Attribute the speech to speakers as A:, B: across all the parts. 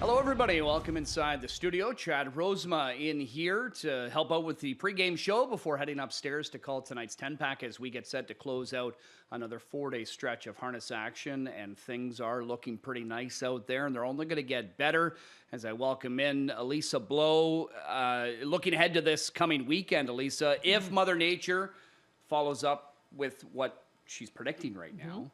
A: Hello, everybody. Welcome inside the studio. Chad Rosema in here to help out with the pregame show before heading upstairs to call tonight's 10-pack as we get set to close out another 4-day stretch of harness action. And things are looking pretty nice out there, and they're only going to get better as I welcome in Elisa Blow. Looking ahead to this coming weekend, Elisa, if Mother Nature follows up with what she's predicting right now,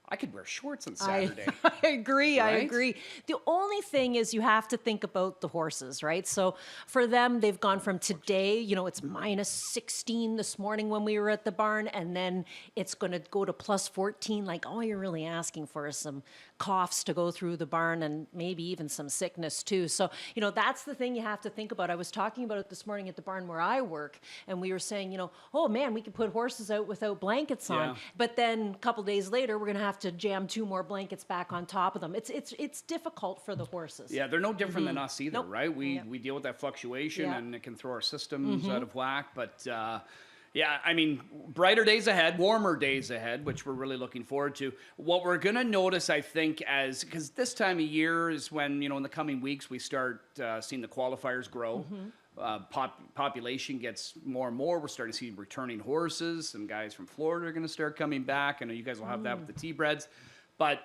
A: I could wear shorts on Saturday.
B: I agree.
A: Right?
B: I agree. The only thing is you have to think about the horses, right? So for them, they've gone from today, it's minus 16 this morning when we were at the barn, and then it's going to go to plus 14. Like, all you're really asking for is some coughs to go through the barn and maybe even some sickness too. So, that's the thing you have to think about. I was talking about it this morning at the barn where I work, and we were saying, oh man, we could put horses out without blankets on. But then a couple days later, we're going to have to jam 2 more blankets back on top of them. It's difficult for the horses.
A: Yeah, they're no different than us either, right? We deal with that fluctuation, and it can throw our systems out of whack. But yeah, I mean, brighter days ahead, warmer days ahead, which we're really looking forward to. What we're going to notice, I think, because this time of year is when, in the coming weeks, we start seeing the qualifiers grow. Population gets more and more. We're starting to see returning horses. Some guys from Florida are going to start coming back. I know you guys will have that with the Sbreds. But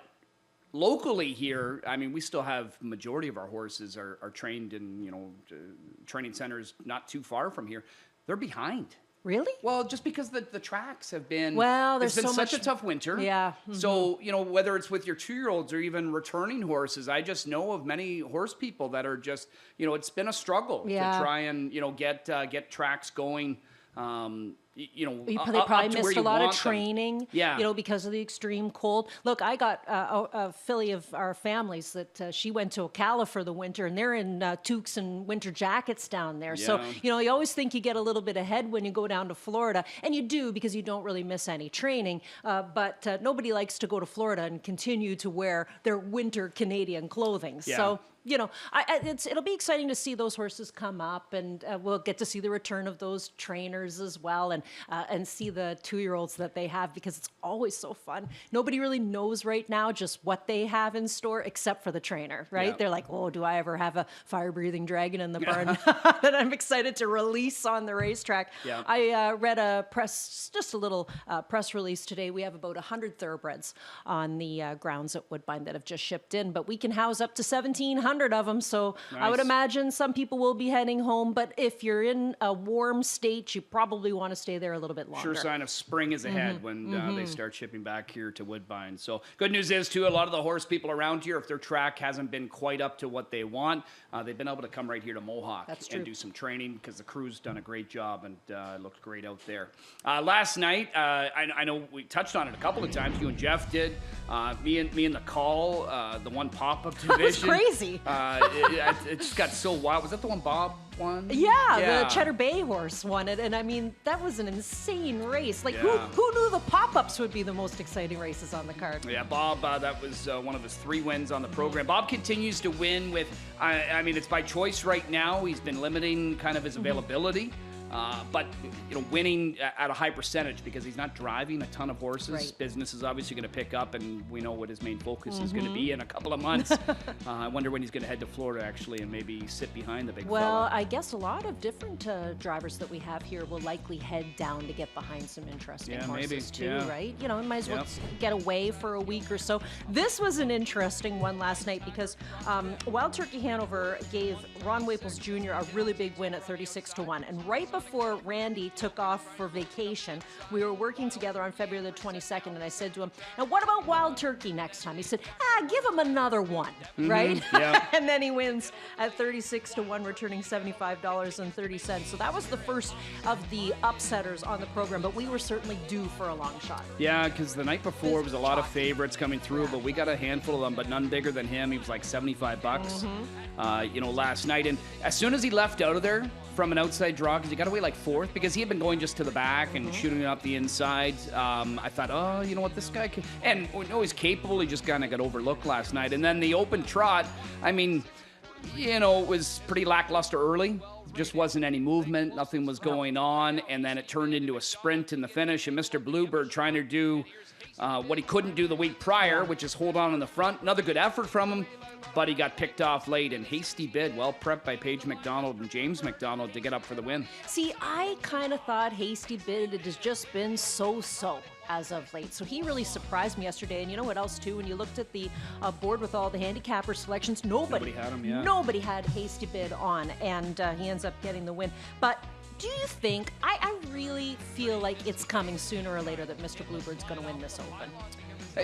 A: locally here, I mean, we still have majority of our horses are trained in, training centers not too far from here. They're behind.
B: Really?
A: Well, just because the tracks have been...
B: Well, there's
A: it's been
B: so
A: such
B: much...
A: a tough winter.
B: Yeah.
A: So, whether it's with your 2-year-olds or even returning horses, I just know of many horse people that are just, it's been a struggle to try and, get tracks going. They
B: probably missed a lot of training, because of the extreme cold. Look, I got a filly of our families that she went to Ocala for the winter, and they're in toques and winter jackets down there. Yeah. So, you always think you get a little bit ahead when you go down to Florida, and you do because you don't really miss any training. But nobody likes to go to Florida and continue to wear their winter Canadian clothing. Yeah. So, it'll be exciting to see those horses come up, and we'll get to see the return of those trainers as well, and see the 2-year-olds that they have, because it's always so fun. Nobody really knows right now just what they have in store except for the trainer, right? Yeah. They're like, oh, do I ever have a fire-breathing dragon in the barn that I'm excited to release on the racetrack? Yeah. I read just a little press release today. We have about 100 thoroughbreds on the grounds at Woodbine that have just shipped in, but we can house up to 1,700 of them, so nice. I would imagine some people will be heading home, but if you're in a warm state, you probably want to stay there a little bit longer.
A: Sure sign of spring is ahead when they start shipping back here to Woodbine. So good news is, too, a lot of the horse people around here, if their track hasn't been quite up to what they want, they've been able to come right here to Mohawk and do some training, because the crew's done a great job, and it looked great out there. Last night, I know we touched on it a couple of times. You and Jeff did. Me and the call, the one pop-up division.
B: That was crazy.
A: It just got so wild. Was that the one Bob won?
B: Yeah, the Cheddar Bay horse won it, and I mean, that was an insane race. Like, who knew the pop-ups would be the most exciting races on the card?
A: Yeah, Bob, that was one of his 3 wins on the program. Bob continues to win with, I mean, it's by choice right now. He's been limiting kind of his availability. But, winning at a high percentage because he's not driving a ton of horses. Right. Business is obviously going to pick up, and we know what his main focus is going to be in a couple of months. I wonder when he's going to head to Florida, actually, and maybe sit behind the big fella.
B: Well, I guess a lot of different drivers that we have here will likely head down to get behind some interesting horses, too, right? Might as well get away for a week or so. This was an interesting one last night because Wild Turkey Hanover gave Ron Waples Jr. a really big win at 36-1, and right before Randy took off for vacation, we were working together on February the 22nd, and I said to him, now what about Wild Turkey next time? He said, give him another one, right? Yeah. And then he wins at 36-1, returning $75.30. So that was the first of the upsetters on the program, but we were certainly due for a long shot.
A: Yeah, because the night before was a lot of favorites coming through, but we got a handful of them, but none bigger than him. He was like $75, last night. And as soon as he left out of there from an outside draw, because he got away like 4th, because he had been going just to the back and shooting it up the inside. I thought, oh, you know what, this guy can, and we know he's capable. He just kind of got overlooked last night. And then the open trot, I mean, it was pretty lackluster early. just wasn't any movement. Nothing was going on. And then it turned into a sprint in the finish. And Mr. Bluebird trying to do what he couldn't do the week prior, which is hold on in the front. Another good effort from him, but he got picked off late. And Hasty Bid, well prepped by Paige McDonald and James McDonald to get up for the win.
B: See, I kind of thought Hasty Bid has just been so-so as of late. So he really surprised me yesterday. And you know what else, too? When you looked at the board with all the handicapper selections, nobody
A: had him, yeah.
B: Nobody had Hasty Bid on, and he ends up getting the win. But do you think, I really feel like it's coming sooner or later that Mr. Bluebird's going to win this Open?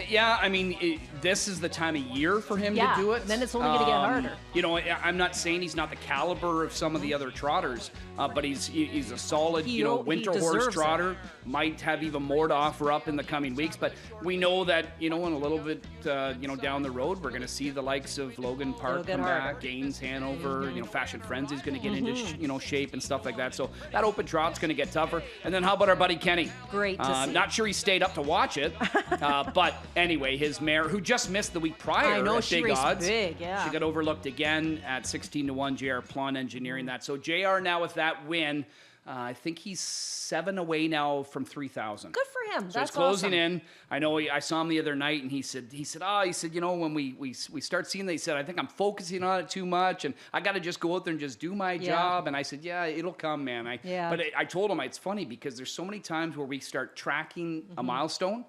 A: Yeah, I mean, this is the time of year for him to do it.
B: Then it's only going to get harder.
A: You know, I'm not saying he's not the caliber of some of the other trotters, but he's a solid, winter horse trotter. Might have even more to offer up in the coming weeks, but we know that, in a little bit, down the road, we're going to see the likes of Logan Park come back, Gaines, Hanover, Fashion Frenzy's going to get into, shape and stuff like that. So that Open trot's going to get tougher. And then how about our buddy Kenny?
B: Great to see.
A: Not sure he stayed up to watch it, but anyway, his mare, who just missed the week prior
B: I know,
A: at
B: she
A: big
B: raced
A: odds.
B: big, yeah.
A: She got overlooked again at 16-1, JR Plon engineering that. So JR now with that win, I think he's 7 away now from 3,000.
B: Good for him.
A: So
B: That's
A: he's closing
B: awesome.
A: in. I know I saw him the other night, and he said, when we start seeing that, he said, I think I'm focusing on it too much, and I got to just go out there and just do my job. And I said, yeah, it'll come, man. But I told him it's funny because there's so many times where we start tracking a milestone.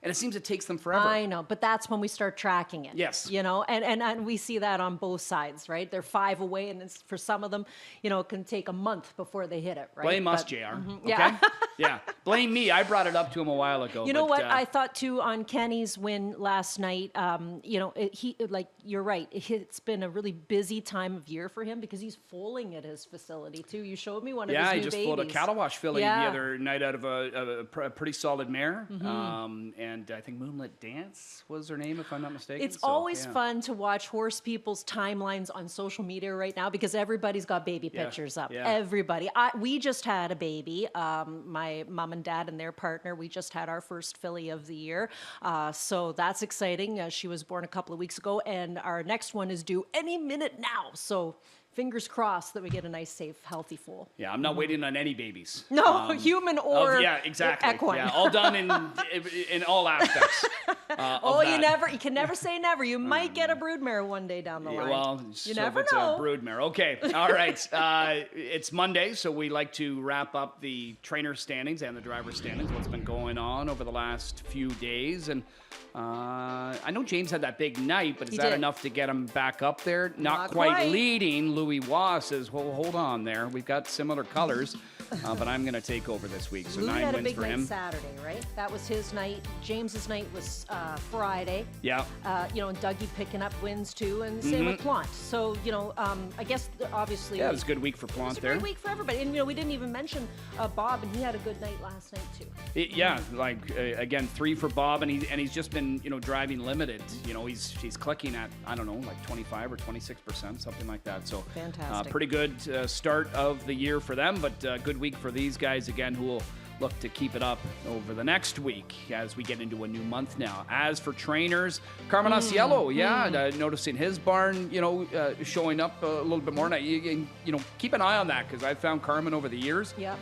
A: And it seemes it takes them forever.
B: I know, but that's when we start tracking it.
A: Yes.
B: And we see that on both sides, right? They're 5 away, and for some of them, it can take a month before they hit it, right?
A: Blame us, JR. Okay?
B: Yeah.
A: Yeah. Blame me. I brought it up to him a while ago.
B: You know what? I thought, too, on Kenny's win last night, you're right. It's been a really busy time of year for him because he's foaling at his facility, too. You showed me one of his new babies.
A: Yeah, he just foaled a cattle wash filly the other night out of a pretty solid mare. And I think Moonlit Dance was her name, if I'm not mistaken.
B: It's always fun to watch horse people's timelines on social media right now because everybody's got baby pictures up.
A: Yeah.
B: Everybody. We just had a baby. My mom and dad and their partner, we just had our first filly of the year. So that's exciting. She was born a couple of weeks ago, and our next one is due any minute now. So fingers crossed that we get a nice, safe, healthy foal.
A: Yeah, I'm not waiting on any babies.
B: No, human or
A: exactly.
B: equine.
A: Yeah, all done in all aspects.
B: You can never say never. You might get a broodmare one day down the line.
A: Well,
B: you never know.
A: It's a broodmare. Okay, all right. It's Monday, so we like to wrap up the trainer standings and the driver standings. What's been going on over the last few days, and I know James had that big night, but is that enough to get him back up there? Not quite leading. Louis Waugh says, well, hold on there. We've got similar colors, but I'm going to take over this week. So
B: Louis
A: 9
B: had
A: wins
B: a big
A: for
B: night
A: him.
B: Saturday, right? That was his night. James's night was Friday.
A: Yeah.
B: And Dougie picking up wins too, and same with Plant. So, I guess obviously.
A: Yeah, it was a good week for Plant there.
B: It was a great week for everybody. And, we didn't even mention Bob, and he had a good night last night too.
A: Again, 3 for Bob, and he's just been, driving limited. He's clicking at, I don't know, like 25 or 26%, something like that. So
B: fantastic.
A: Pretty good start of the year for them, but good week for these guys again, who will look to keep it up over the next week as we get into a new month now. As for trainers, Carmen Ociello, noticing his barn, showing up a little bit more. And keep an eye on that because I've found Carmen over the years.
B: Yeah.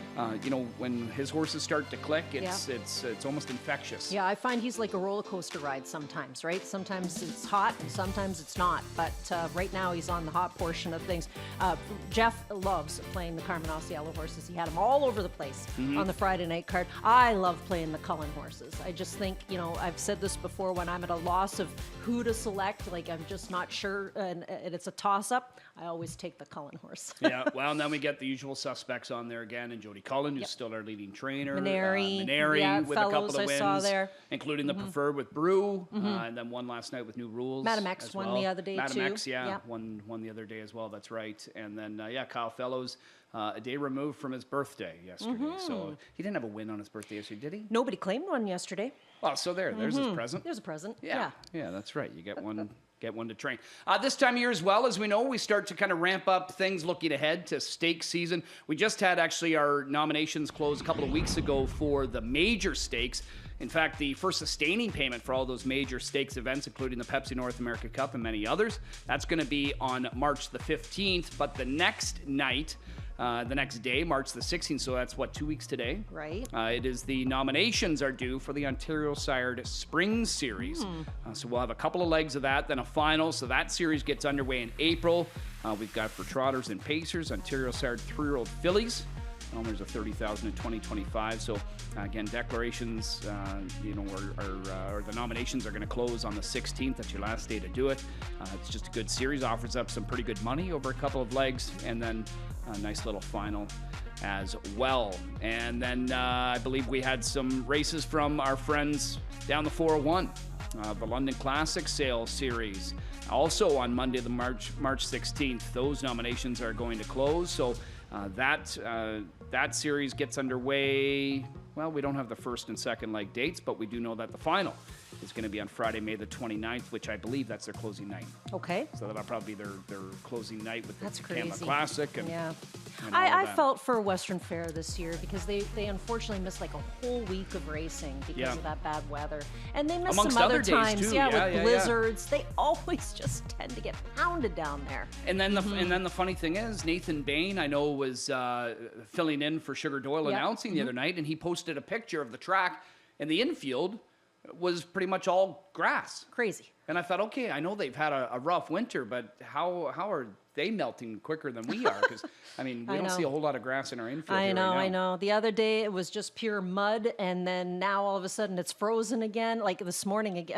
A: When his horses start to click, it's almost infectious.
B: Yeah, I find he's like a roller coaster ride sometimes, right? Sometimes it's hot and sometimes it's not. But right now he's on the hot portion of things. Jeff loves playing the Carmen Ociello horses. He had them all over the place on the Friday night card. I love playing the Cullen horses. I just think, I've said this before, when I'm at a loss of who to select, like I'm just not sure, and it's a toss-up, I always take the Cullen horse.
A: Yeah, well, and then we get the usual suspects on there again, and Jody Cullen, who's still our leading trainer.
B: Maneri,
A: with a couple of wins,
B: saw there.
A: including the Preferred with Brew, and then one last night with New Rules.
B: Madam X won the other day,
A: Madam
B: too.
A: X, won the other day as well, that's right. And then, Kyle Fellows, a day removed from his birthday yesterday. So he didn't have a win on his birthday yesterday, did he?
B: Nobody claimed one yesterday.
A: Oh, so there's his present.
B: There's a present.
A: Yeah, that's right. You get one. Get one to train. This time of year as well, as we know, we start to kind of ramp up things looking ahead to stake season. We just had actually our nominations close a couple of weeks ago for the major stakes. In fact, the first sustaining payment for all those major stakes events, including the Pepsi North America Cup and many others, that's going to be on March the 15th. But the next night, the next day, March the 16th. So that's 2 weeks today.
B: Right.
A: It is the nominations are due for the Ontario Sired Spring Series. So we'll have a couple of legs of that, then a final. So that series gets underway in April. We've got for trotters and pacers, Ontario Sired 3-year-old fillies. Owners of 30,000 in 2025. So again, declarations, or the nominations are going to close on the 16th. That's your last day to do it. It's just a good series. Offers up some pretty good money over a couple of legs, and then a nice little final as well. And then I believe we had some races from our friends down the 401, the London Classic Sale Series. Also on Monday, the March 16th, those nominations are going to close. So that series gets underway. Well, we don't have the first and second leg dates, but we do know that the final is going to be on Friday, May the 29th, which I believe that's their closing night.
B: Okay.
A: So that'll probably be their closing night with
B: that's
A: the
B: crazy.
A: Canada Classic. And,
B: yeah.
A: and
B: I felt for Western Fair this year because they unfortunately missed like a whole week of racing because of that bad weather. And they missed
A: amongst
B: some other
A: days
B: times,
A: too.
B: with blizzards. They always just tend to get pounded down there.
A: And then the funny thing is, Nathan Bain, I know, was filling in for Sugar Doyle announcing the other night, and he posted a picture of the track, and the infield was pretty much all grass.
B: Crazy.
A: And I thought, okay, I know they've had a rough winter, but how are they melting quicker than we are? Because, I mean, we don't see a whole lot of grass in our infield
B: I
A: here right now.
B: I know. The other day it was just pure mud, and then now all of a sudden it's frozen again. Like this morning,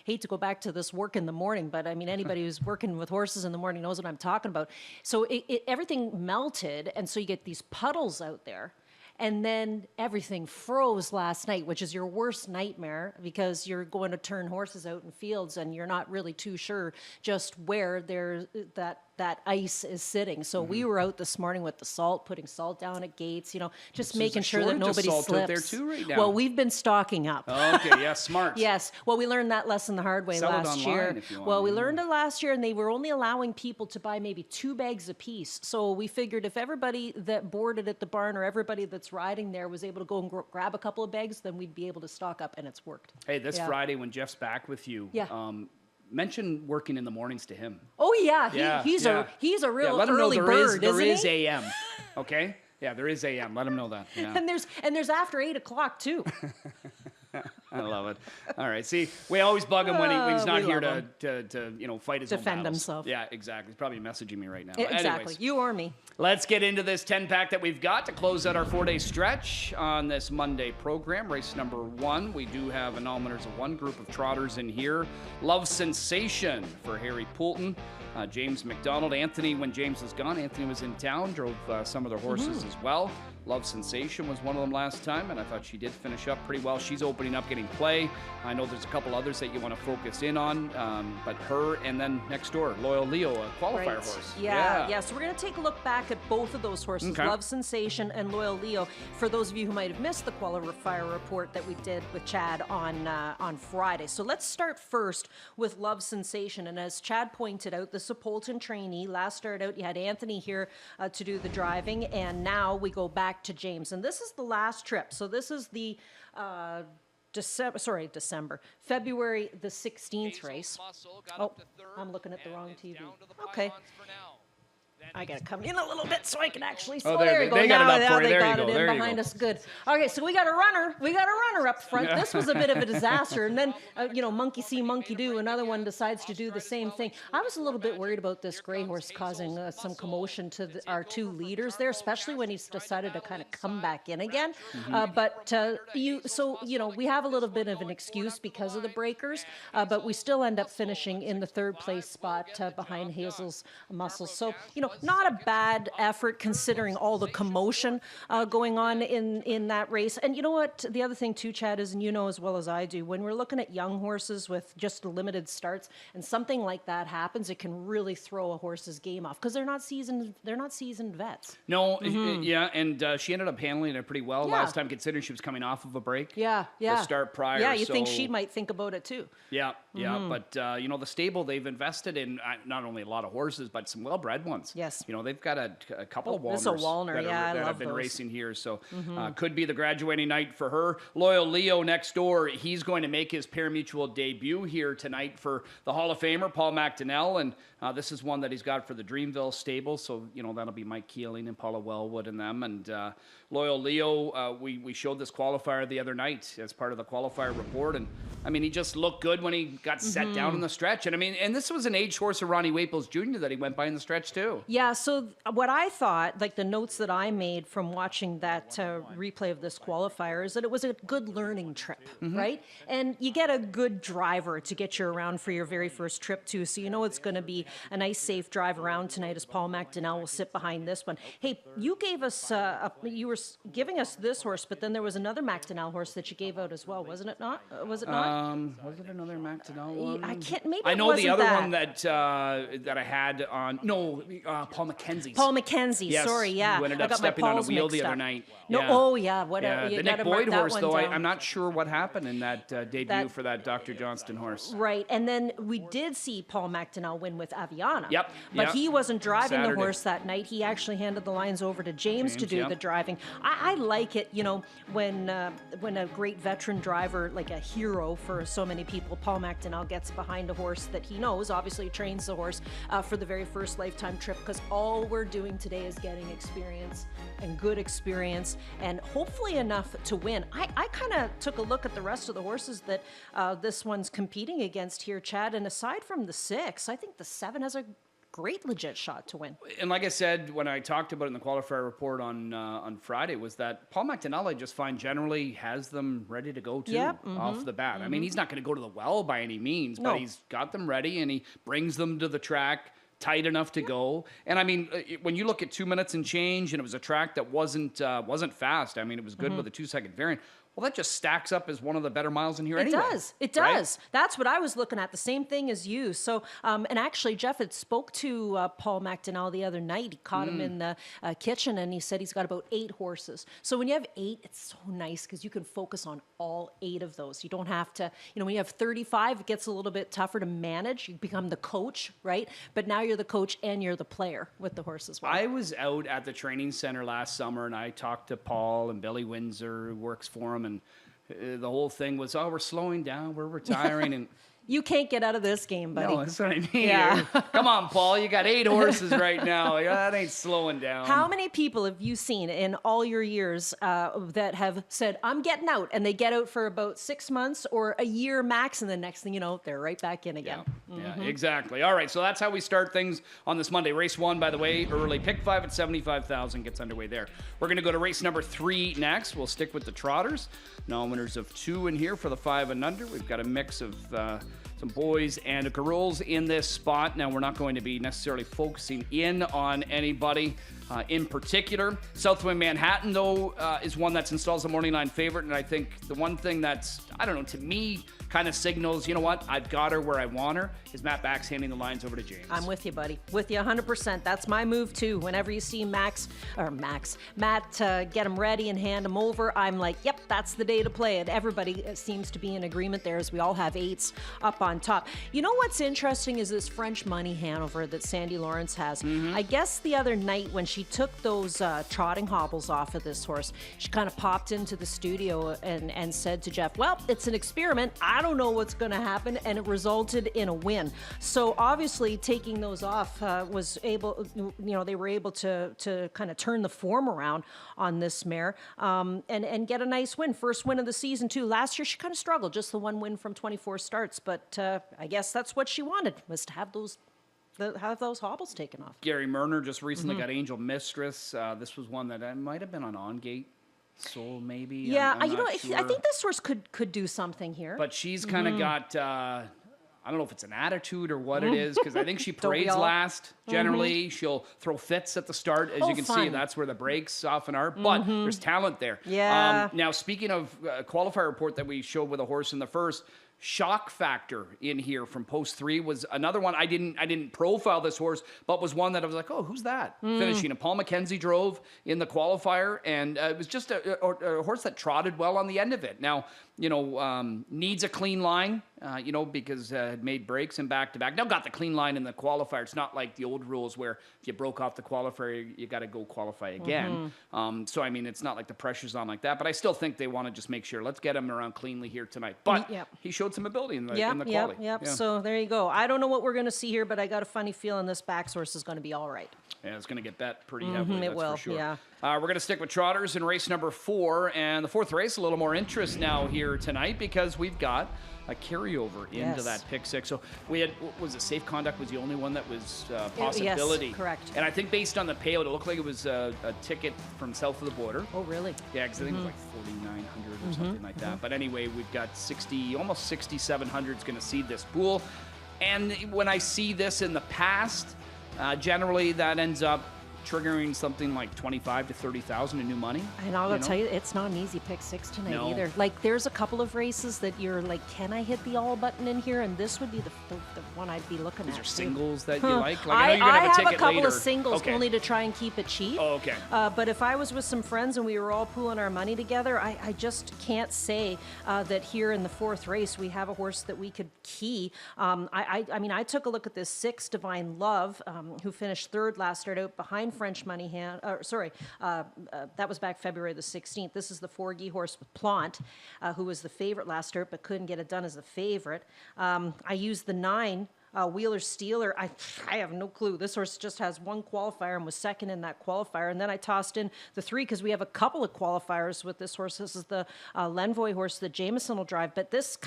B: hate to go back to this work in the morning, but I mean, anybody who's working with horses in the morning knows what I'm talking about. So everything melted, and so you get these puddles out there. And then everything froze last night, which is your worst nightmare because you're going to turn horses out in fields and you're not really too sure just where that ice is sitting. So we were out this morning with the salt, putting salt down at gates, just making sure that nobody slips.
A: Out there too right now.
B: Well, we've been stocking up.
A: Oh, okay, yeah, smart.
B: Yes. Well, we learned that lesson the hard way last year.
A: If you want.
B: Well, we learned it last year, and they were only allowing people to buy maybe 2 bags apiece. So we figured if everybody that boarded at the barn or everybody that's riding there was able to go and grab a couple of bags, then we'd be able to stock up, and it's worked.
A: Hey, this Friday when Jeff's back with you, mention working in the mornings to him.
B: Oh yeah, he's a real early bird,
A: there is
B: isn't he?
A: AM, okay? Yeah, there is AM. Let him know that. Yeah.
B: And there's after 8 o'clock too.
A: I love it. All right. See, we always bug him when he's not here to fight his own
B: defend
A: battles.
B: himself.
A: Yeah, exactly. He's probably messaging me right now.
B: Exactly.
A: Anyways,
B: You or me.
A: let's get into this 10-pack that we've got to close out our 4-day stretch on this Monday program. Race number 1. We do have a nominators of 1 group of trotters in here. Love Sensation for Harry Poulton. James McDonald. Anthony, when James is gone, Anthony was in town, drove some of their horses as well. Love Sensation was one of them last time, and I thought she did finish up pretty well. She's opening up, getting play. I know there's a couple others that you want to focus in on, but her and then next door, Loyal Leo, a qualifier horse.
B: Yeah. So we're going to take a look back at both of those horses, Love Sensation and Loyal Leo. For those of you who might have missed the qualifier report that we did with Chad on Friday. So let's start first with Love Sensation. And as Chad pointed out, this is a Poulton trainee. Last start out, you had Anthony here to do the driving, and now we go back to James. And this is the last trip. So this is the February the 16th race. Oh, I'm looking at the wrong TV. Okay. I gotta come in a little bit so I can actually.
A: Oh,
B: there you go.
A: They got
B: now,
A: it up for you.
B: They
A: There
B: got
A: you
B: it
A: go.
B: in
A: There you
B: behind
A: go.
B: us. Good. Okay, so we got a runner. We got a runner up front. This was a bit of a disaster. And then, monkey see, monkey do. Another one decides to do the same thing. I was a little bit worried about this gray horse causing some commotion to our 2 leaders there, especially when he's decided to kind of come back in again. We have a little bit of an excuse because of the breakers, but we still end up finishing in the 3rd place spot behind Hazel's Muscles. So, not a bad effort considering all the commotion going on in that race. And you know what? The other thing too, Chad, is, and you know as well as I do, when we're looking at young horses with just limited starts and something like that happens, it can really throw a horse's game off because they're not seasoned vets.
A: No, yeah, and she ended up handling it pretty well last time, considering she was coming off of a break.
B: Yeah.
A: The start prior.
B: Yeah, you think she might think about it too.
A: Yeah, but the stable, they've invested in not only a lot of horses, but some well-bred ones.
B: Yes.
A: They've got a couple of Walners
B: this is a Walner,
A: that
B: I love
A: have been
B: those.
A: racing here. So could be the graduating night for her. Loyal Leo next door, he's going to make his pari-mutuel debut here tonight for the Hall of Famer, Paul McDonnell. And this is one that he's got for the Dreamville stable. So, that'll be Mike Keeling and Paula Wellwood and them. And Loyal Leo, we showed this qualifier the other night as part of the qualifier report. And, he just looked good when he got set down in the stretch. And, and this was an age horse of Ronnie Waples Jr. that he went by in the stretch, too.
B: Yeah, so what I thought, like the notes that I made from watching that replay of this qualifier, is that it was a good learning trip, right? And you get a good driver to get you around for your very first trip, too. So it's going to be a nice, safe drive around tonight as Paul McDonnell will sit behind this one. Hey, you gave us, you were giving us this horse, but then there was another McDonnell horse that you gave out as well, wasn't it not? Was it not?
A: Was it another McDonnell one?
B: I can't, maybe
A: I
B: it
A: know
B: wasn't
A: the other
B: that.
A: one that I had on, Paul McKenzie's.
B: Paul McKenzie,
A: yes,
B: sorry, yeah.
A: who ended
B: I
A: up
B: got my
A: stepping on a
B: Pauls
A: wheel
B: mixed
A: the other
B: up.
A: night.
B: No,
A: yeah.
B: oh yeah, what
A: Yeah,
B: you
A: the
B: gotta
A: Nick
B: mark
A: Boyd
B: that
A: horse,
B: one
A: though,
B: down.
A: I'm not sure what happened in that debut for that Dr. Johnston horse.
B: Right, and then we did see Paul McDonnell win with Aviana.
A: Yep,
B: But
A: yep.
B: he wasn't driving
A: Saturday.
B: the horse that night. He actually handed the lines over to James to do
A: yep.
B: the driving. I like it, when a great veteran driver, like a hero for so many people, Paul McDonnell gets behind a horse that he knows, obviously trains the horse for the very first lifetime trip, because all we're doing today is getting experience and good experience, and hopefully enough to win. I kind of took a look at the rest of the horses that this one's competing against here, Chad, and aside from the 6, I think the 7 has a great legit shot to win.
A: And like I said, when I talked about it in the qualifier report on Friday, was that Paul McDonnell, I just find generally has them ready to go too,
B: Yep,
A: off the bat. He's not going to go to the well by any means,
B: No.
A: but he's got them ready and he brings them to the track tight enough to go. And when you look at 2 minutes and change, and it was a track that wasn't fast. It was good with a 2-second variant. Well, that just stacks up as one of the better miles in here anyway.
B: It does. That's what I was looking at, the same thing as you. So, and actually, Jeff had spoke to Paul McDonnell the other night. He caught him in the kitchen, and he said he's got about 8 horses. So when you have 8, it's so nice because you can focus on all 8 of those. You don't have to, when you have 35, it gets a little bit tougher to manage. You become the coach, right? But now you're the coach and you're the player with the horse as well.
A: I was out at the training center last summer, and I talked to Paul and Billy Windsor, who works for him, and the whole thing was, we're slowing down, we're retiring, and
B: you can't get out of this game, buddy.
A: no, that's what I mean.
B: Yeah.
A: Come on, Paul, you got 8 horses right now. That ain't slowing down.
B: How many people have you seen in all your years that have said, I'm getting out, and they get out for about 6 months or a year max, and the next thing you know, they're right back in again.
A: Yeah, exactly. All right, so that's how we start things on this Monday. Race 1, by the way, early pick 5 at 75,000 gets underway there. We're going to go to race number 3 next. We'll stick with the trotters. Non-winners of 2 in here for the 5 and under. We've got a mix of some boys and girls in this spot. Now, we're not going to be necessarily focusing in on anybody in particular. Southwind Manhattan, though, is one that's installed as a morning line favorite, and I think the one thing that's, to me, kind of signals, I've got her where I want her, is Matt Bax handing the lines over to James.
B: I'm with you, buddy. With you 100%. That's my move, too. Whenever you see Matt get him ready and hand him over, I'm like, yep, that's the day to play it. Everybody seems to be in agreement there, as we all have 8s up on top. You know what's interesting is this French Money Hanover that Sandy Lawrence has. I guess the other night when she took those trotting hobbles off of this horse, she kind of popped into the studio and said to Jeff, well, it's an experiment. I don't know what's going to happen, and it resulted in a win. So obviously taking those off was able, they were able to kind of turn the form around on this mare and get a nice win. First win of the season, too. Last year she kind of struggled, just the 1 win from 24 starts, but I guess that's what she wanted, was to have those hobbles taken off.
A: Gary Murner just recently got Angel Mistress. This was one that might have been on On-Gate. Soul, maybe.
B: Yeah,
A: I'm not
B: I
A: sure.
B: think this horse could do something here.
A: But she's kind of got, I don't know if it's an attitude or what it is, because I think she parades last. Generally, she'll throw fits at the start. As you can see, that's where the breaks often are. But there's talent there.
B: Yeah.
A: Now, speaking of qualifier report that we showed with a horse in the first, Shock Factor in here from post 3 was another one. I didn't profile this horse, but was one that I was like, oh, who's that? Finishing. And Paul McKenzie drove in the qualifier, and it was just a horse that trotted well on the end of it. Now, needs a clean line because had made breaks in back-to-back. Now got the clean line in the qualifier. It's not like the old rules where if you broke off the qualifier, you got to go qualify again. So, I mean, it's not like the pressure's on like that. But I still think they want to just make sure, let's get him around cleanly here tonight. But he showed some ability in the quali.
B: Yeah. So there you go. I don't know what we're going to see here, but I got a funny feeling this back horse is going to be all right.
A: Yeah, it's going to get bet pretty heavily, that's
B: will,
A: for sure.
B: Yeah.
A: We're going to stick with trotters in race number 4. And the 4th race, a little more interest now here tonight because we've got a carryover into that pick 6. So we had, was it Safe Conduct was the only one that was possibility?
B: Yes, correct.
A: And I think based on the payout, it looked like it was a ticket from south of the border.
B: Oh, really?
A: Yeah, because I think it was like 4,900 or something like that. But anyway, we've got almost 6,700 is going to seed this pool. And when I see this in the past, generally that ends up triggering something like 25 to 30,000 in new money.
B: And I'll tell you, it's not an easy pick 6 tonight either. Like, there's a couple of races that you're like, can I hit the all button in here? And this would be the one I'd be looking at.
A: These are singles that you like?
B: I know you're gonna have a ticket couple
A: later.
B: Of singles only to try and keep it cheap.
A: Oh, okay.
B: But if I was with some friends and we were all pooling our money together, I just can't say that here in the 4th race we have a horse that we could key. I mean, I took a look at this 6 Divine Love, who finished 3rd last start out behind French Money Hand. That was back February the 16th. This is the Forgy horse with Plant, who was the favorite last start but couldn't get it done as a favorite. I used the 9. Wheeler Steeler, I have no clue. This horse just has one qualifier and was second in that qualifier. And then I tossed in the 3 because we have a couple of qualifiers with this horse. This is the Lenvoy horse that Jameson will drive. But this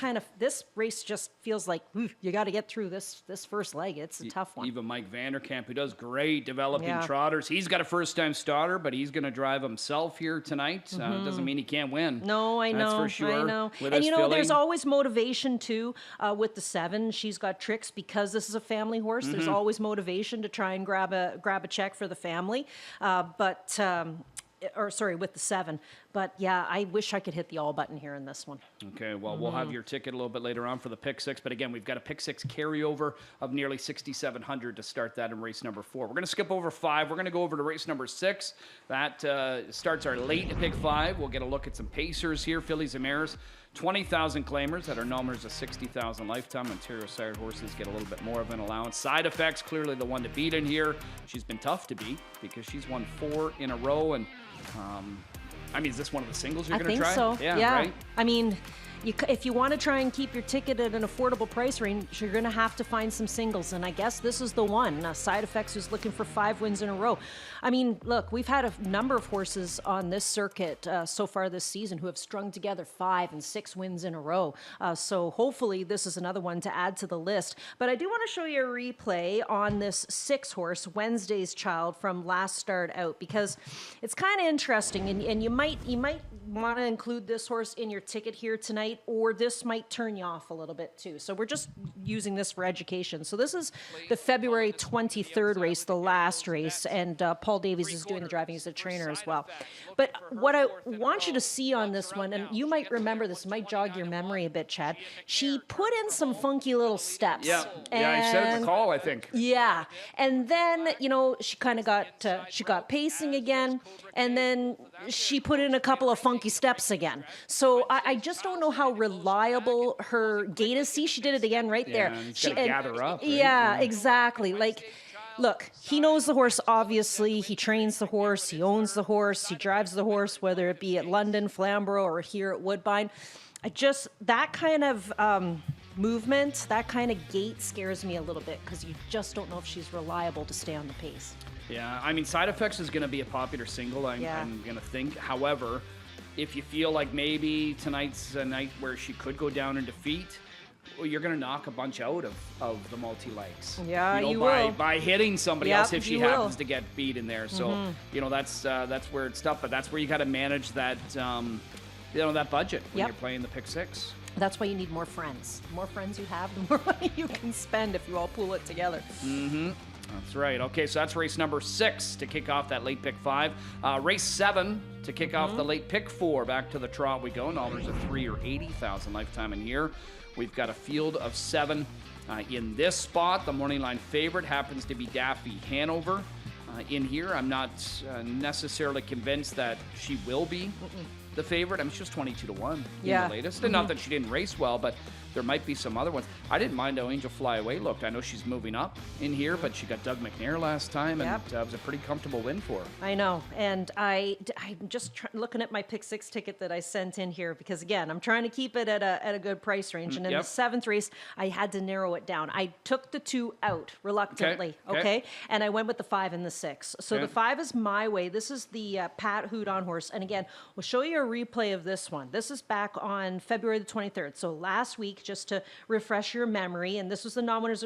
B: race just feels like you got to get through this first leg. It's a tough one.
A: Even Mike Vanderkamp, who does great developing trotters. He's got a first-time starter, but he's going to drive himself here tonight. Doesn't mean he can't win.
B: No, I know.
A: That's for sure.
B: I know.
A: And
B: there's always motivation too with the 7. She's got tricks because this is a family horse. There's always motivation to try and grab a check for the family. With the 7. But yeah, I wish I could hit the all button here in this one.
A: Okay, well, we'll have your ticket a little bit later on for the pick 6. But again, we've got a pick 6 carryover of nearly 6,700 to start that in race number 4. We're going to skip over 5. We're going to go over to race number 6. That starts our late pick 5. We'll get a look at some pacers here, fillies and mares. 20,000 claimers that are numbers of 60,000 lifetime. Ontario sired horses get a little bit more of an allowance. Side Effects, clearly the one to beat in here. She's been tough to beat because she's won 4 in a row. And is this one of the singles you're going to try?
B: I think so. Yeah.
A: Right?
B: I mean, if you want to try and keep your ticket at an affordable price range, you're going to have to find some singles. And I guess this is the one. Side Effects is looking for 5 wins in a row. I mean, look, we've had a number of horses on this circuit so far this season who have strung together 5 and 6 wins in a row. So hopefully this is another one to add to the list. But I do want to show you a replay on this 6 horse, Wednesday's Child, from last start out, because it's kind of interesting. And you might want to include this horse in your ticket here tonight, or this might turn you off a little bit too. So we're just using this for education. So this is the February 23rd race, the last race, and Paul Davies is doing the driving as a trainer as well. But what I want you to see on this one, and you might remember this, might jog your memory a bit, Chad, she put in some funky little steps.
A: Yeah, I said it in the call, I think.
B: Yeah, and then, she kind of got pacing again, and then she put in a couple of funky steps again. So I just don't know how reliable her gait is. See, she did it again right there.
A: She got to gather up. Right?
B: Yeah, exactly. Like, look, he knows the horse, obviously. He trains the horse. He owns the horse. He drives the horse, whether it be at London, Flamborough, or here at Woodbine. That kind of movement, that kind of gait scares me a little bit because you just don't know if she's reliable to stay on the pace.
A: Yeah, Side Effects is going to be a popular single, I'm going to think. However, if you feel like maybe tonight's a night where she could go down in defeat, well, you're going to knock a bunch out of the multi-likes.
B: Yeah, you will.
A: By hitting somebody else if she happens to get beat in there. So, that's where it's tough. But that's where you got to manage that, that budget when you're playing the pick 6.
B: That's why you need more friends. The more friends you have, the more money you can spend if you all pool it together.
A: Mm-hmm. That's right. Okay, so that's race number 6 to kick off that late pick 5. Race 7 to kick off the late pick 4. Back to the trot we go. Dollars of 3 or 80,000 lifetime in here. We've got a field of 7 in this spot. The morning line favorite happens to be Daffy Hanover in here. I'm not necessarily convinced that she will be the favorite. She was 22 to 1 in the latest. And not that she didn't race well, but there might be some other ones. I didn't mind how Angel Fly Away looked. I know she's moving up in here, but she got Doug McNair last time, and it was a pretty comfortable win for her.
B: I know, and I'm just looking at my Pick 6 ticket that I sent in here because, again, I'm trying to keep it at a good price range. And in the 7th race, I had to narrow it down. I took the 2 out reluctantly, okay? And I went with the 5 and the 6. So the 5 is My Way. This is the Pat Houdon horse. And again, we'll show you a replay of this one. This is back on February the 23rd. So last week, just to refresh your memory, and this was the non-winners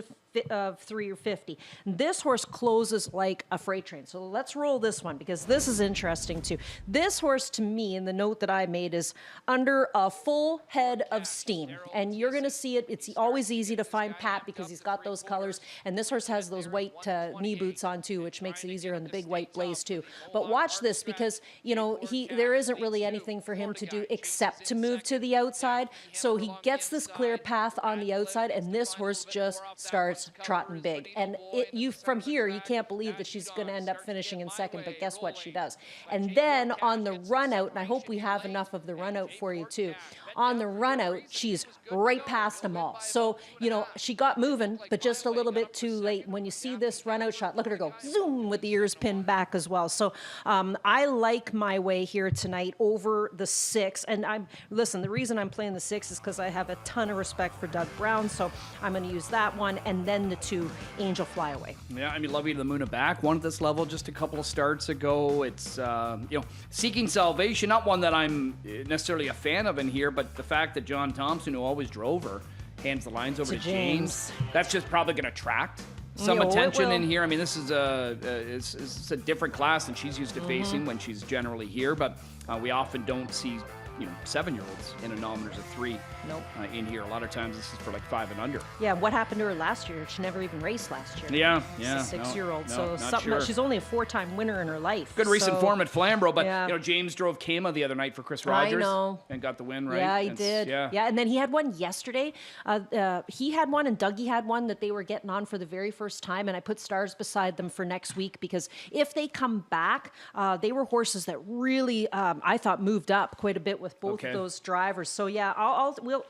B: of 3 or 50. This horse closes like a freight train. So let's roll this one because this is interesting too. This horse, to me, in the note that I made, is under a full head of steam. And you're going to see it. It's always easy to find Pat because he's got those colors. And this horse has those white knee boots on too, which makes it easier, and the big white blaze too. But watch this because, you know, there isn't really anything for him to do except to move to the outside. So he gets this clear path on the outside, and this horse just starts trotting big. And from here, you can't believe that she's going to end up finishing in second, but guess what? She does. And then on the run out, and I hope we have enough of the run out for you too. On the run out, she's right past them all. So, you know, she got moving, but just a little bit too late. When you see this run out shot, look at her go zoom with the ears pinned back as well. So I like My Way here tonight over the 6. And listen, the reason I'm playing the 6 is because I have a ton of respect for Doug Brown. So I'm going to use that one and then the 2, Angel Fly Away.
A: Yeah, I mean, Love You to the Moon and Back, won at this level just a couple of starts ago. It's, you know, Seeking Salvation, not one that I'm necessarily a fan of in here, but the fact that John Thompson, who always drove her, hands the lines over to James, that's just probably going to attract some attention in here. I mean, this is it's a different class than she's used to facing when she's generally here, but we often don't see, you know, 7-year-olds in a nominators of 3 in here. A lot of times this is for like 5 and under.
B: Yeah, what happened to her last year? She never even raced last year.
A: Yeah.
B: She's a 6-year-old, so something. She's only a 4-time winner in her life.
A: Good recent form at Flamborough, but you know, James drove Kama the other night for Chris Rogers.
B: I know.
A: And got the win, right?
B: Yeah, he did. Yeah, and then he had one yesterday. He had one, and Dougie had one that they were getting on for the very first time, and I put stars beside them for next week because if they come back, they were horses that really, I thought, moved up quite a bit with both of those drivers. So yeah,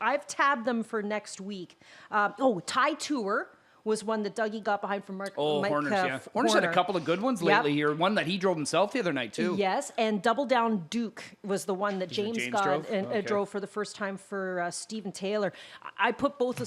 B: I've tabbed them for next week. Ty Tour was one that Dougie got behind from Mike.
A: Horner's, yeah. Horner's had a couple of good ones lately here. One that he drove himself the other night, too.
B: Yes, and Double Down Duke was the one that James got drove? And drove for the first time for Stephen Taylor. I put both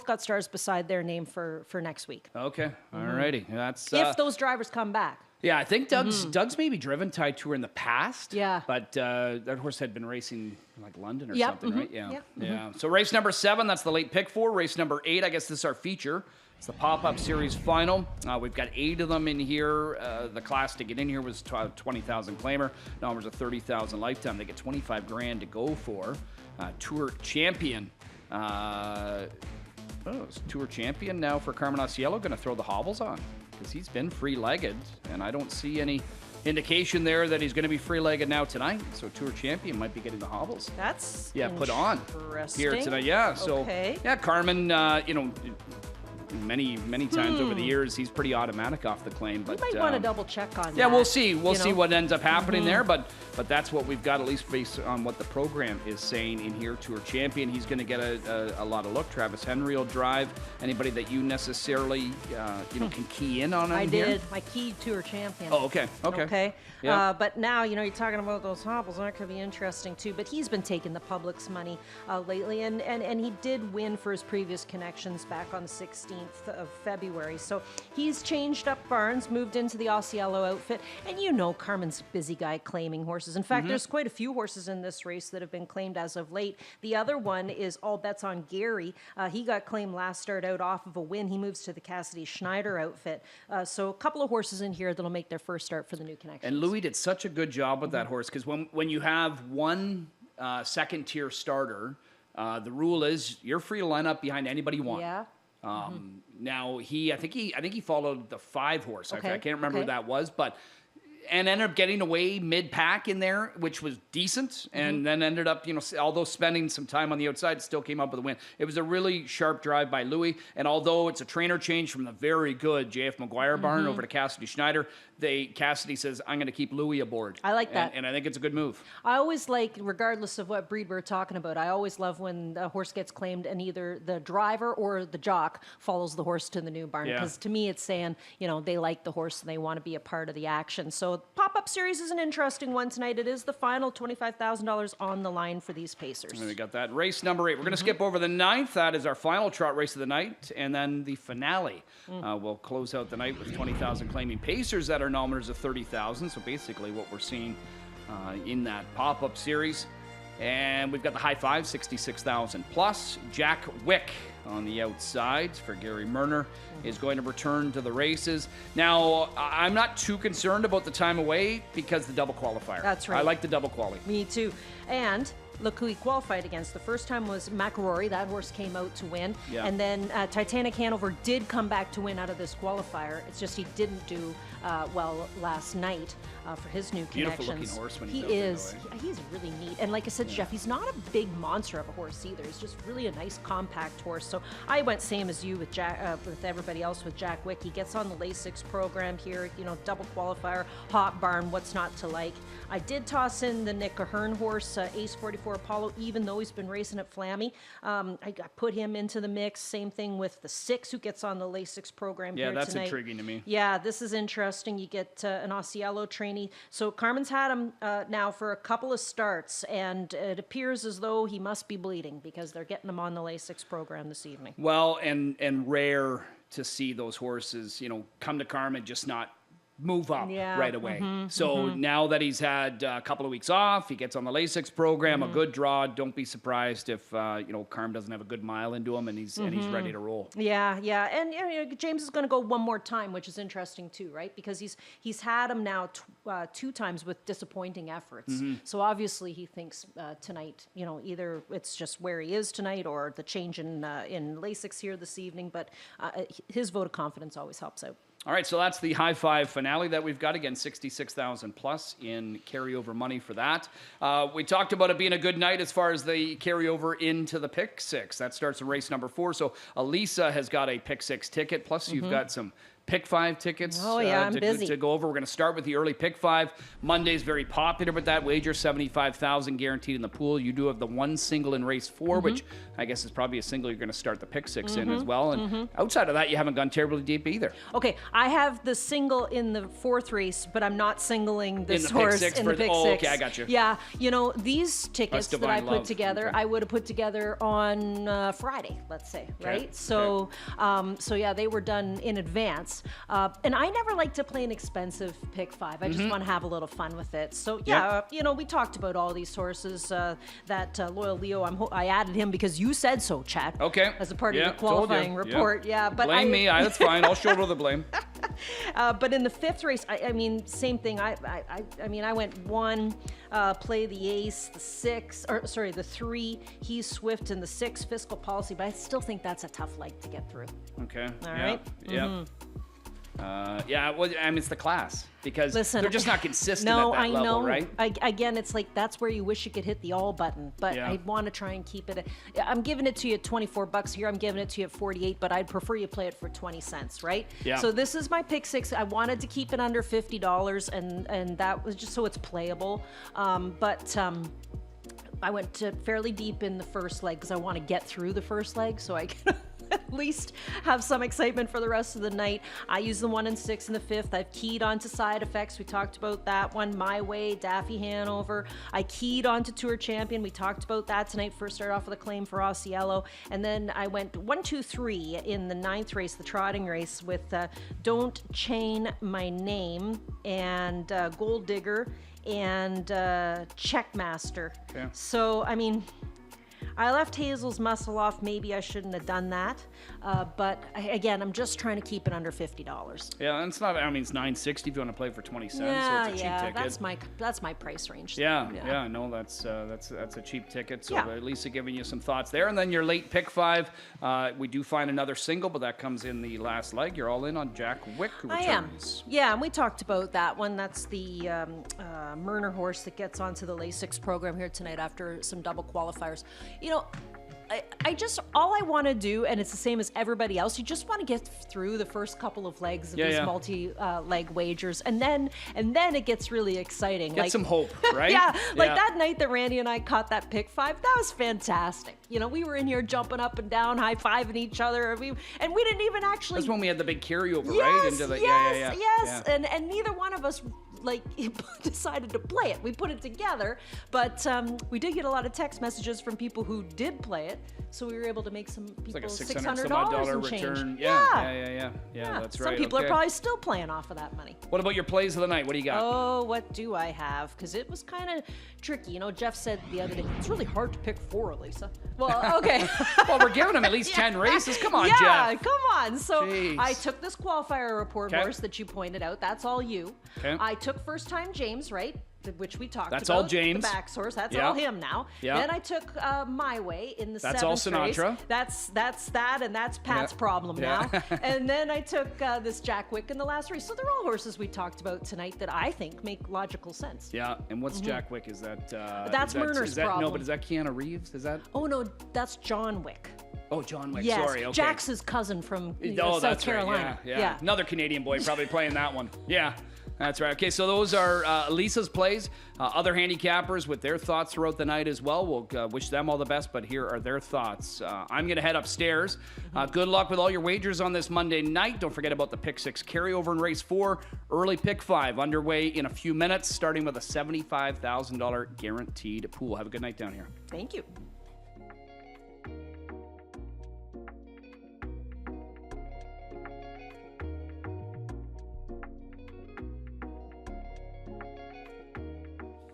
B: got stars beside their name for next week.
A: Okay, all righty. That's
B: if those drivers come back.
A: Yeah, I think Doug's maybe driven Ty Tour in the past.
B: Yeah.
A: But that horse had been racing like London or something, right? Yeah. So race number 7, that's the late pick for. Race number 8, I guess this is our feature. It's the Pop-Up Series final. We've got 8 of them in here. The class to get in here was 20,000 claimer. Numbers of 30,000 lifetime. They get 25 grand to go for. Tour champion. Tour champion now for Carmen Ocielo. Going to throw the hobbles on because he's been free-legged, and I don't see any indication there that he's going to be free-legged now tonight. So Tour champion might be getting the hobbles.
B: That's
A: put on here tonight. Yeah. So Carmen, you know, many times over the years, he's pretty automatic off the claim. But
B: you might want to double check on that.
A: Yeah, we'll see. We'll see what ends up happening there. But that's what we've got, at least based on what the program is saying in here. Tour champion, he's going to get a lot of look. Travis Henry will drive. Anybody that you necessarily can key in on him
B: I
A: here?
B: did. My key Tour champion.
A: Oh, okay. Yeah.
B: But now, you know, you're talking about those hobbles. That could be interesting too. But he's been taking the public's money lately, and he did win for his previous connections back on the 16th of February. So he's changed up barns, moved into the Ocielo outfit, and you know Carmen's a busy guy claiming horses. In fact, there's quite a few horses in this race that have been claimed as of late. The other one is All Bets on Gary. He got claimed last start out off of a win. He moves to the Cassidy Schneider outfit. So a couple of horses in here that'll make their first start for the new connection.
A: And Louis did such a good job with that horse because when you have one second-tier starter, the rule is you're free to line up behind anybody you want.
B: Yeah.
A: Now I think he followed the 5 horse. I can't remember who that was, but and ended up getting away mid-pack in there, which was decent, and then ended up, although spending some time on the outside, still came up with a win. It was a really sharp drive by Louis, and although it's a trainer change from the very good JF McGuire barn over to Cassidy Schneider, Cassidy says, I'm going to keep Louis aboard.
B: I like that.
A: And I think it's a good move.
B: I always like, regardless of what breed we're talking about, I always love when the horse gets claimed and either the driver or the jock follows the horse to the new barn. Because to me, it's saying, they like the horse and they want to be a part of the action. So Pop-Up Series is an interesting one tonight. It is the final $25,000 on the line for these pacers.
A: And we got that. Race number 8. We're going to skip over the 9th. That is our final trot race of the night. And then the finale. We'll close out the night with 20,000 claiming pacers that are nominators of 30,000. So basically what we're seeing in that Pop-Up Series. And we've got the high five, 66,000 plus. Jack Wick on the outside for Gary Murner is going to return to the races. Now, I'm not too concerned about the time away because the double qualifier.
B: That's right.
A: I like the double quali.
B: Me too. And look who he qualified against. The first time was McRory. That horse came out to win. Yeah. And then Titanic Hanover did come back to win out of this qualifier. It's just he didn't do well last night for his new
A: Beautiful
B: connections.
A: Looking horse when
B: he is. He's really neat. And like I said, Jeff, he's not a big monster of a horse either. He's just really a nice compact horse. So I went same as you with with everybody else with Jack Wick. He gets on the Lasix program here, double qualifier, hot barn, what's not to like. I did toss in the Nick Ahern horse, Ace 44 Apollo, even though he's been racing at Flammy. I put him into the mix. Same thing with the 6 who gets on the Lasix program here tonight.
A: Yeah, that's intriguing to me.
B: Yeah, this is interesting. You get an Osceola trainee. So Carmen's had him now for a couple of starts, and it appears as though he must be bleeding because they're getting him on the Lasix program this evening.
A: Well, and rare to see those horses, come to Carmen, just not move up right away. So now that he's had a couple of weeks off, he gets on the Lasix program, a good draw. Don't be surprised if Carm doesn't have a good mile into him and he's ready to roll.
B: Yeah, and James is going to go one more time, which is interesting too, right? Because he's had him now 2 times with disappointing efforts. So obviously he thinks tonight, either it's just where he is tonight or the change in Lasix here this evening. But his vote of confidence always helps out.
A: All right, so that's the high five finale that we've got. Again, 66,000 plus in carryover money for that. We talked about it being a good night as far as the carryover into the pick 6. That starts in race number 4. So Elisa has got a pick 6 ticket. Plus you've got some pick 5 tickets
B: I'm busy.
A: to go over. We're going to start with the early pick 5. Monday's very popular with that wager, 75,000 guaranteed in the pool. You do have the one single in race 4, which I guess is probably a single you're going to start the pick 6 in as well. And outside of that, you haven't gone terribly deep either.
B: Okay, I have the single in the 4th race, but I'm not singling this horse in the pick 6.
A: Okay, I got you.
B: Yeah, these tickets that I put together, I would have put together on Friday, let's say, right? So, yeah, they were done in advance. And I never like to play an expensive pick 5. I just want to have a little fun with it. So, we talked about all these horses. That Loyal Leo, I added him because you said so, Chad.
A: Okay.
B: As a part of the qualifying report. Yeah, but
A: blame me. That's fine. I'll shoulder the blame.
B: But in the 5th race, I mean, same thing. I went 1, play the ace, the 3, he's Swift, and the 6, fiscal policy. But I still think that's a tough leg to get through.
A: Okay.
B: All right.
A: Yeah. It's the class because they're just not consistent at that level, right?
B: Again, it's like that's where you wish you could hit the all button, but I want to try and keep it. I'm giving it to you at $24 here. I'm giving it to you at 48, but I'd prefer you play it for 20 cents, right? Yeah. So this is my pick 6. I wanted to keep it under $50, and that was just so it's playable. But I went fairly deep in the first leg because I want to get through the first leg so I can at least have some excitement for the rest of the night. I use the 1 and 6 in the 5th. I've keyed onto Side Effects. We talked about that one. My Way, Daffy Hanover. I keyed onto Tour Champion. We talked about that tonight. First started off with a claim for Osceola. And then I went 1, 2, 3 in the 9th race, the trotting race, with Don't Chain My Name and Gold Digger and Checkmaster. Okay. So, I mean, I left Hazel's muscle off. Maybe I shouldn't have done that. But again, I'm just trying to keep it under $50.
A: Yeah, and it's not. I mean, it's $9.60 if you want to play for 20 cents.
B: Yeah,
A: so it's a cheap ticket.
B: That's my price range.
A: Yeah. No, that's a cheap ticket. So at least giving you some thoughts there. And then your late pick 5. We do find another single, but that comes in the last leg. You're all in on Jack Wick, who returns.
B: I am. Yeah, and we talked about that one. That's the Myrner horse that gets onto the Lasix program here tonight after some double qualifiers. You know, I just, all I want to do, and it's the same as everybody else, you just want to get through the first couple of legs of these multi-leg wagers, and then it gets really exciting.
A: Get some hope, right?
B: That night that Randy and I caught that pick 5, that was fantastic. You know, we were in here jumping up and down, high-fiving each other, and we didn't even actually...
A: That's when we had the big carryover,
B: right?
A: Into the,
B: yes. And neither one of us decided to play it. We put it together, but we did get a lot of text messages from people who did play it, so we were able to make some people
A: like a
B: $600 and change.
A: Return. Yeah, that's right.
B: Some people are probably still playing off of that money.
A: What about your plays of the night? What do you got?
B: Oh, what do I have? Because it was kind of tricky. You know, Jeff said the other day, it's really hard to pick 4, Lisa. Well, okay.
A: Well, we're giving them at least 10 races. Come on,
B: Jeff.
A: Yeah,
B: come on. So
A: Jeez.
B: I took this qualifier report horse that you pointed out. That's all you.
A: Okay.
B: I took first time James, right? Which we talked about.
A: That's all James.
B: The back source. That's all him now.
A: Yeah.
B: Then I took My Way in the
A: That's
B: 7th
A: all Sinatra.
B: race. That's that, and that's Pat's problem now. And then I took this Jack Wick in the last race. So they're all horses we talked about tonight that I think make logical sense.
A: Yeah. And what's Jack Wick? Is that?
B: That's Myrner's problem.
A: No, but is that Keanu Reeves? Is that?
B: Oh no, that's John Wick.
A: Oh, John Wick.
B: Yes.
A: Sorry. Okay.
B: Jack's his cousin from South Carolina.
A: Right. Yeah. Another Canadian boy probably playing that one. Yeah. That's right. Okay, so those are Lisa's plays. Other handicappers with their thoughts throughout the night as well. We'll wish them all the best, but here are their thoughts. I'm going to head upstairs. Good luck with all your wagers on this Monday night. Don't forget about the Pick 6 carryover in Race 4. Early Pick 5 underway in a few minutes, starting with a $75,000 guaranteed pool. Have a good night down here.
B: Thank you.